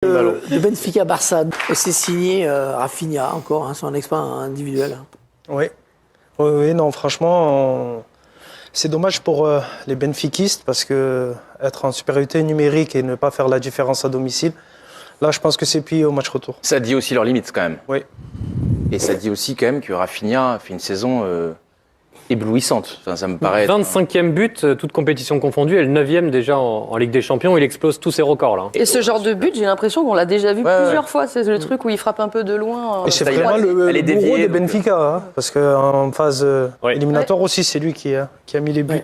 De Benfica Barça, c'est signé Rafinha encore, hein, son exploit individuel. Oui, non, franchement, c'est dommage pour les benfiquistes parce que être en supériorité numérique et ne pas faire la différence à domicile, là, je pense que c'est plié au match retour. Ça dit aussi leurs limites quand même. Oui. Et ça dit aussi quand même que Rafinha fait une saison éblouissante. Enfin, ça me paraît 25e but, toute compétition confondue, et le 9e déjà en Ligue des Champions. Il explose tous ses records là. Et ce genre de but, j'ai l'impression qu'on l'a déjà vu plusieurs fois. C'est le truc où il frappe un peu de loin. Et c'est vraiment le bourreau de Benfica, hein, parce qu'en phase éliminatoire aussi, c'est lui qui a mis les buts. Ouais.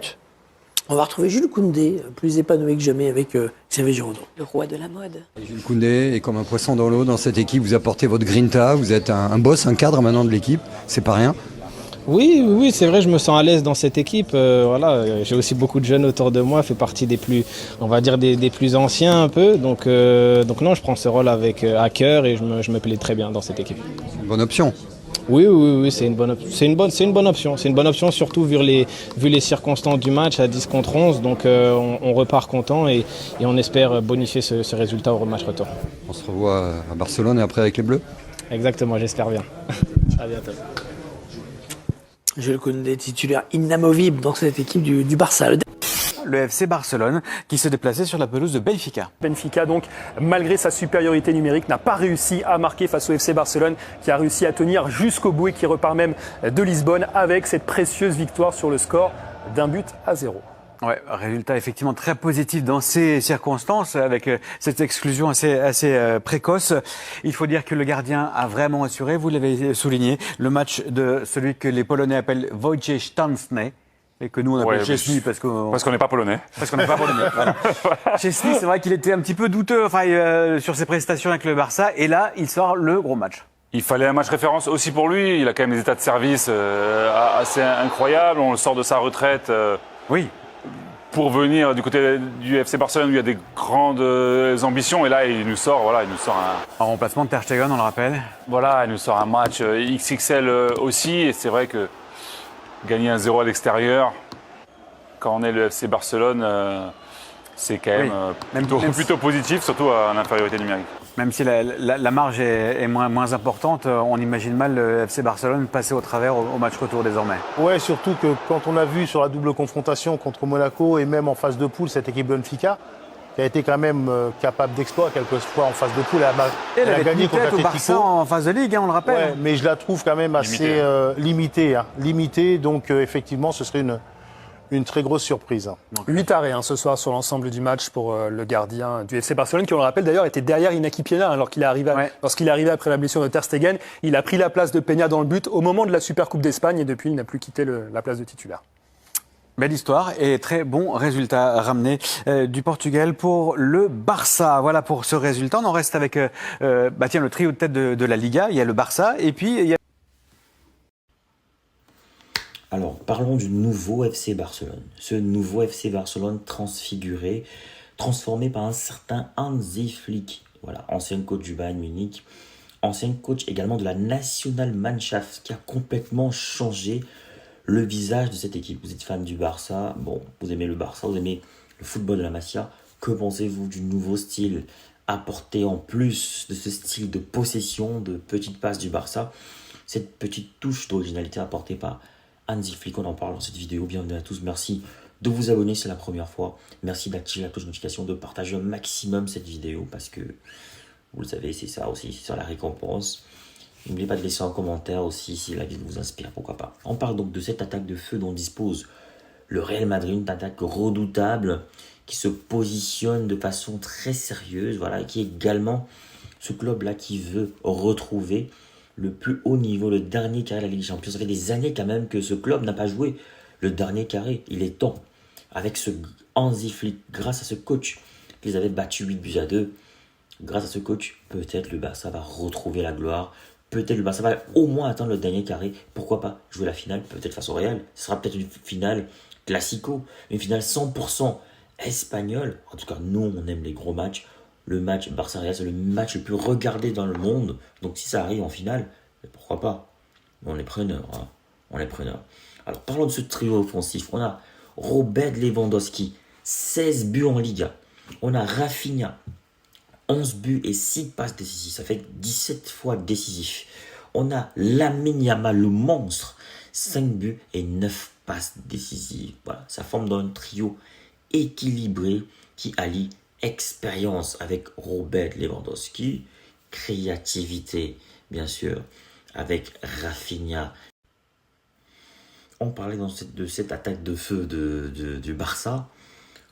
On va retrouver Jules Koundé, plus épanoui que jamais avec Xavier Giraudot. Le roi de la mode. Jules Koundé est comme un poisson dans l'eau dans cette équipe. Vous apportez votre grinta, vous êtes un boss, un cadre maintenant de l'équipe. C'est pas rien. Oui, c'est vrai, je me sens à l'aise dans cette équipe. J'ai aussi beaucoup de jeunes autour de moi, fait partie des plus, on va dire des plus anciens un peu. Donc non, je prends ce rôle à cœur et je me plais très bien dans cette équipe. C'est une bonne option. Oui, c'est une bonne option. C'est une bonne option, surtout vu les circonstances du match à 10 contre 11. Donc on repart content et on espère bonifier ce résultat au match retour. On se revoit à Barcelone et après avec les Bleus. Exactement, j'espère bien. À bientôt. Jules Koundé, titulaire inamovible dans cette équipe du Barça. Le FC Barcelone qui se déplaçait sur la pelouse de Benfica. Benfica, donc, malgré sa supériorité numérique, n'a pas réussi à marquer face au FC Barcelone, qui a réussi à tenir jusqu'au bout et qui repart même de Lisbonne avec cette précieuse victoire sur le score d'1-0. Ouais, résultat effectivement très positif dans ces circonstances avec cette exclusion assez précoce. Il faut dire que le gardien a vraiment assuré, vous l'avez souligné, le match de celui que les Polonais appellent Wojciech Szczęsny. Et que nous on appelle Szczęsny parce qu'on n'est pas polonais. Parce qu'on n'est pas polonais. Voilà. Szczęsny, c'est vrai qu'il était un petit peu douteux sur ses prestations avec le Barça et là il sort le gros match. Il fallait un match référence aussi pour lui. Il a quand même des états de service assez incroyables. On le sort de sa retraite. Oui. Pour venir du côté du FC Barcelone où il y a des grandes ambitions et là il nous sort un remplacement de Ter Stegen, on le rappelle. Voilà, il nous sort un match XXL aussi et c'est vrai que gagner 1-0 à l'extérieur quand on est le FC Barcelone c'est quand même plutôt positif, surtout en infériorité numérique. Même si la marge est moins importante, on imagine mal le FC Barcelone passer au travers au match retour désormais. Ouais, surtout que quand on a vu sur la double confrontation contre Monaco et même en phase de poule cette équipe Benfica, qui a été quand même capable d'exploit quelquefois en phase de poule, elle a gagné contre l'Atlético. Barça en phase de ligue, on le rappelle. Ouais, mais je la trouve quand même assez limitée. Donc effectivement, ce serait une très grosse surprise. 8-1 ce soir sur l'ensemble du match pour le gardien du FC Barcelone, qui on le rappelle d'ailleurs était derrière Iñaki Peña lorsqu'il est arrivé après la blessure de Ter Stegen. Il a pris la place de Peña dans le but au moment de la Supercoupe d'Espagne et depuis il n'a plus quitté la place de titulaire. Belle histoire et très bon résultat ramené du Portugal pour le Barça. Voilà pour ce résultat. On en reste avec le trio de tête de la Liga. Il y a le Barça et puis il y a... Alors, parlons du nouveau FC Barcelone. Ce nouveau FC Barcelone transformé par un certain Hansi Flick. Voilà, ancien coach du Bayern Munich, ancien coach également de la Nationalmannschaft, qui a complètement changé le visage de cette équipe. Vous êtes fan du Barça, vous aimez le Barça, vous aimez le football de la Masia. Que pensez-vous du nouveau style apporté en plus de ce style de possession, de petite passe du Barça? Cette petite touche d'originalité apportée par Hansi Flick, on en parle dans cette vidéo. Bienvenue à tous, merci de vous abonner, c'est la première fois. Merci d'activer la cloche de notification, de partager au maximum cette vidéo parce que, vous le savez, c'est ça aussi, c'est ça la récompense. N'oubliez pas de laisser un commentaire aussi si la vidéo vous inspire, pourquoi pas. On parle donc de cette attaque de feu dont dispose le Real Madrid, une attaque redoutable qui se positionne de façon très sérieuse, voilà, et qui est également ce club-là qui veut retrouver le plus haut niveau, le dernier carré de la Ligue des Champions. Ça fait des années quand même que ce club n'a pas joué le dernier carré. Il est temps, avec ce Hansi Flick, grâce à ce coach qu'ils avaient battu 8-2, grâce à ce coach, peut-être le Barça va retrouver la gloire. Peut-être le Barça va au moins atteindre le dernier carré. Pourquoi pas jouer la finale, peut-être face au Real. Ce sera peut-être une finale classico, une finale 100% espagnole. En tout cas, nous, on aime les gros matchs. Le match Barça-Real, c'est le match le plus regardé dans le monde. Donc si ça arrive en finale, pourquoi pas? On est preneurs. Hein. On est preneurs. Alors parlons de ce trio offensif. On a Robert Lewandowski, 16 buts en Liga. On a Rafinha, 11 buts et 6 passes décisives. Ça fait 17 fois décisif. On a Lamine Yamal, le monstre. 5 buts et 9 passes décisives. Voilà, ça forme dans un trio équilibré qui allie expérience avec Robert Lewandowski, créativité, bien sûr, avec Rafinha. On parlait de cette attaque de feu du Barça.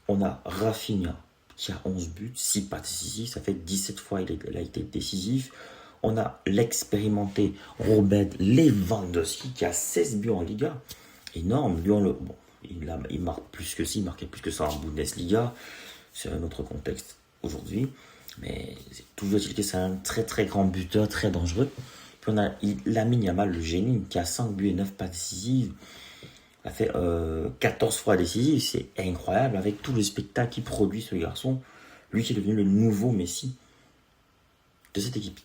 On a Rafinha qui a 11 buts, 6 passes décisives. Ça fait 17 fois il a été décisif. On a l'expérimenté Robert Lewandowski qui a 16 buts en Liga. Énorme. Lui, il marque plus que ça. Il marquait plus que ça en Bundesliga. C'est un autre contexte aujourd'hui. Mais toujours est-il que c'est un très très grand buteur, très dangereux. Puis on a Lamine Yamal, le génie, qui a 5 buts et 9 passes décisives. Il a fait 14 fois décisif. C'est incroyable avec tout le spectacle qu'il produit, ce garçon. Lui qui est devenu le nouveau Messi de cette équipe.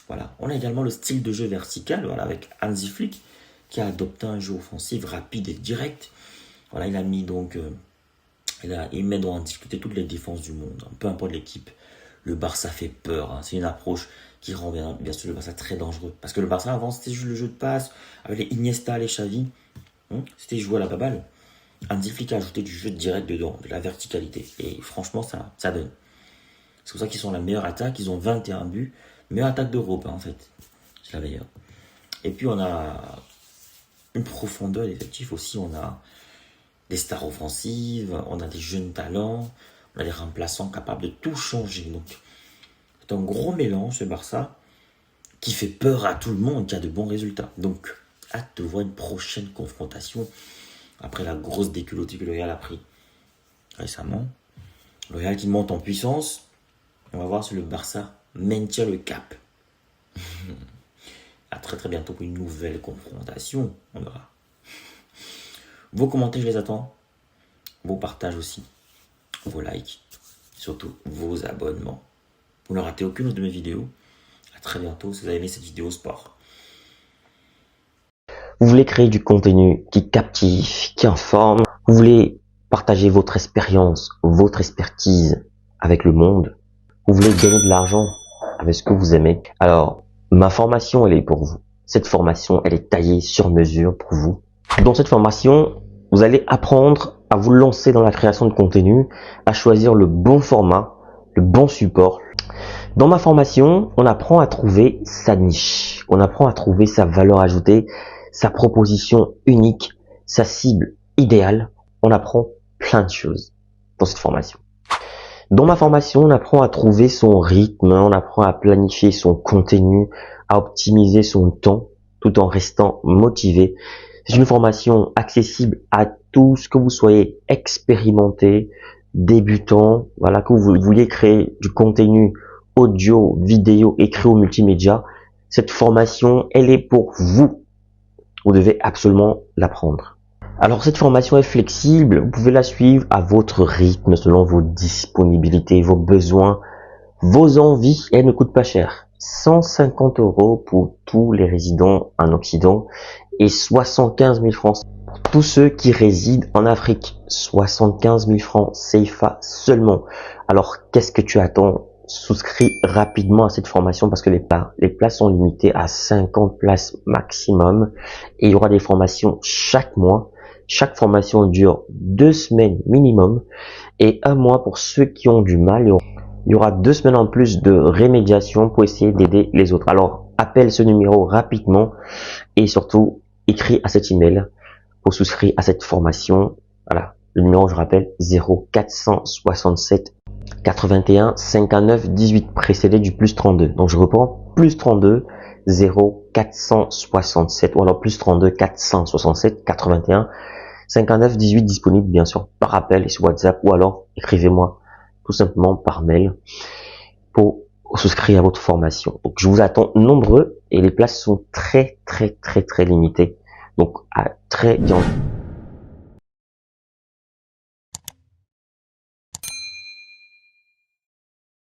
Voilà. On a également le style de jeu vertical, voilà, avec Hansi Flick, qui a adopté un jeu offensif rapide et direct. Voilà, il a mis donc... il met en difficulté toutes les défenses du monde, hein, peu importe l'équipe. Le Barça fait peur, hein. C'est une approche qui rend bien sûr le Barça très dangereux. Parce que le Barça avant c'était le jeu de passe, avec les Iniesta, les Xavi, hein, c'était jouer à la baballe. Hansi Flick a ajouté du jeu direct dedans, de la verticalité. Et franchement, ça donne. C'est pour ça qu'ils sont la meilleure attaque, ils ont 21 buts. Meilleure attaque d'Europe, hein, en fait. C'est la meilleure. Et puis on a une profondeur d'effectif aussi, on a des stars offensives, on a des jeunes talents, on a des remplaçants capables de tout changer. Donc, c'est un gros mélange, ce Barça, qui fait peur à tout le monde, qui a de bons résultats. Donc, hâte de voir une prochaine confrontation après la grosse déculottée que le Real a pris récemment. Le Real qui monte en puissance. On va voir si le Barça maintient le cap. À très très bientôt pour une nouvelle confrontation. On verra. Vos commentaires, je les attends. Vos partages aussi. Vos likes. Surtout vos abonnements. Pour ne rater aucune de mes vidéos. À très bientôt si vous avez aimé cette vidéo sport. Vous voulez créer du contenu qui captive, qui informe. Vous voulez partager votre expérience, votre expertise avec le monde. Vous voulez gagner de l'argent avec ce que vous aimez. Alors, ma formation, elle est pour vous. Cette formation, elle est taillée sur mesure pour vous. Dans cette formation, vous allez apprendre à vous lancer dans la création de contenu, à choisir le bon format, le bon support. Dans ma formation, on apprend à trouver sa niche. On apprend à trouver sa valeur ajoutée, sa proposition unique, sa cible idéale. On apprend plein de choses dans cette formation. Dans ma formation, on apprend à trouver son rythme, on apprend à planifier son contenu, à optimiser son temps, tout en restant motivé. C'est une formation accessible à tous, que vous soyez expérimenté, débutant, voilà, que vous vouliez créer du contenu audio, vidéo, écrit ou multimédia. Cette formation, elle est pour vous. Vous devez absolument l'apprendre. Alors cette formation est flexible, vous pouvez la suivre à votre rythme, selon vos disponibilités, vos besoins, vos envies, et elle ne coûte pas cher. 150 € pour tous les résidents en Occident et 75 000 francs pour tous ceux qui résident en Afrique. 75 000 francs CFA seulement. Alors qu'est-ce que tu attends? Souscris rapidement à cette formation parce que les places sont limitées à 50 places maximum et il y aura des formations chaque mois. Chaque formation dure 2 semaines minimum et 1 mois pour ceux qui ont du mal. Il y aura 2 semaines en plus de rémédiation pour essayer d'aider les autres. Alors, appelle ce numéro rapidement et surtout, écris à cet email pour souscrire à cette formation. Voilà, le numéro, je rappelle, 0467 81 59 18, précédé du plus 32. Donc, je reprends, plus 32 0467 ou alors plus 32 467 81 59 18, disponible bien sûr par appel et sur WhatsApp ou alors écrivez-moi tout simplement par mail pour souscrire à votre formation. Donc je vous attends nombreux et les places sont très limitées. Donc à très bientôt.